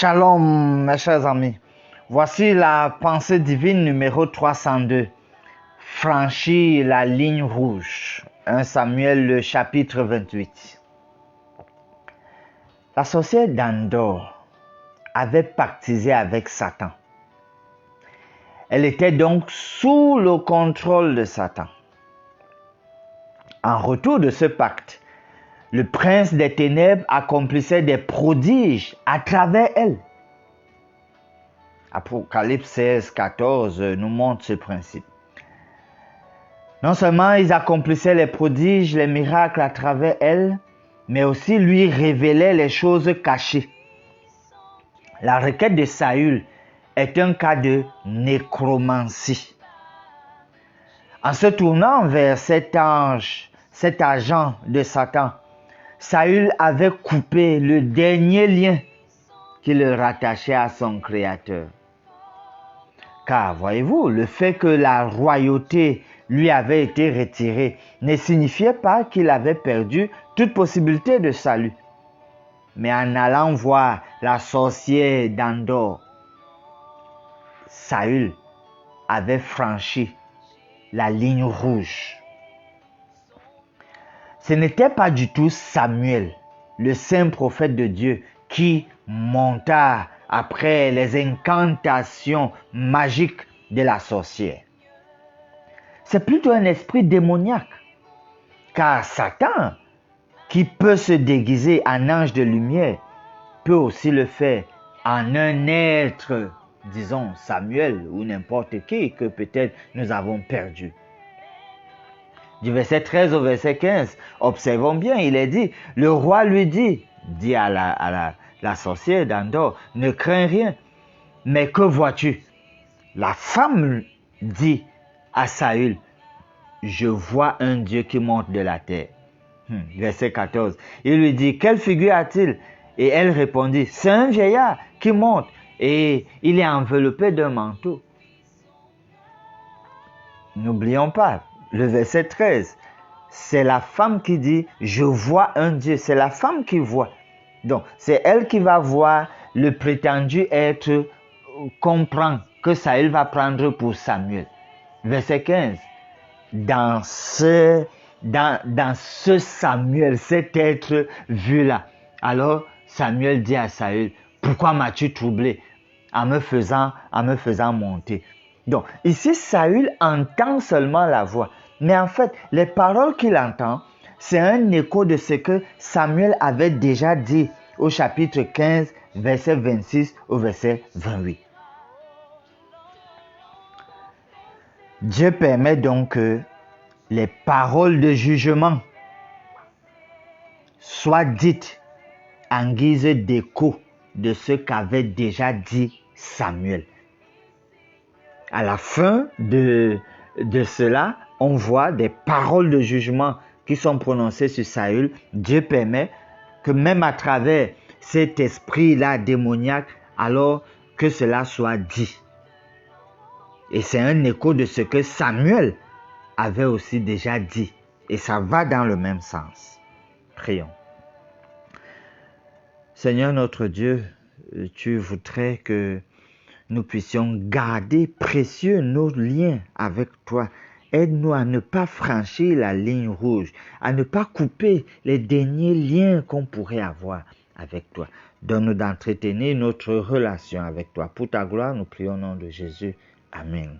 Shalom, mes chers amis. Voici la pensée divine numéro 302. Franchir la ligne rouge. 1 Samuel, le chapitre 28. La sorcière d'Endor avait pactisé avec Satan. Elle était donc sous le contrôle de Satan. En retour de ce pacte, le prince des ténèbres accomplissait des prodiges à travers elle. Apocalypse 16, 14 nous montre ce principe. Non seulement ils accomplissaient les prodiges, les miracles à travers elle, mais aussi lui révélaient les choses cachées. La requête de Saül est un cas de nécromancie. En se tournant vers cet agent de Satan, Saül avait coupé le dernier lien qui le rattachait à son Créateur. Car, voyez-vous, le fait que la royauté lui avait été retirée ne signifiait pas qu'il avait perdu toute possibilité de salut. Mais en allant voir la sorcière d'Endor, Saül avait franchi la ligne rouge. Ce n'était pas du tout Samuel, le saint prophète de Dieu, qui monta après les incantations magiques de la sorcière. C'est plutôt un esprit démoniaque, car Satan, qui peut se déguiser en ange de lumière, peut aussi le faire en un être, disons Samuel ou n'importe qui que peut-être nous avons perdu. Du verset 13 au verset 15, observons bien, il est dit, le roi lui dit à la sorcière d'Endor, ne crains rien, mais que vois-tu? La femme dit à Saül, je vois un Dieu qui monte de la terre. Verset 14, il lui dit, quelle figure a-t-il? Et elle répondit, c'est un vieillard qui monte et il est enveloppé d'un manteau. N'oublions pas, le verset 13, c'est la femme qui dit, je vois un Dieu. C'est la femme qui voit. Donc, c'est elle qui va voir le prétendu être, comprend que Saül va prendre pour Samuel. Verset 15, dans ce Samuel, cet être vu-là, alors Samuel dit à Saül, pourquoi m'as-tu troublé en me faisant monter? Donc, ici, Saül entend seulement la voix. Mais en fait, les paroles qu'il entend, c'est un écho de ce que Samuel avait déjà dit au chapitre 15, verset 26 au verset 28. Dieu permet donc que les paroles de jugement soient dites en guise d'écho de ce qu'avait déjà dit Samuel. À la fin de cela, on voit des paroles de jugement qui sont prononcées sur Saül. Dieu permet que même à travers cet esprit-là démoniaque, alors que cela soit dit. Et c'est un écho de ce que Samuel avait aussi déjà dit. Et ça va dans le même sens. Prions. Seigneur notre Dieu, tu voudrais que nous puissions garder précieux nos liens avec toi. Aide-nous à ne pas franchir la ligne rouge, à ne pas couper les derniers liens qu'on pourrait avoir avec toi. Donne-nous d'entretenir notre relation avec toi. Pour ta gloire, nous prions au nom de Jésus. Amen.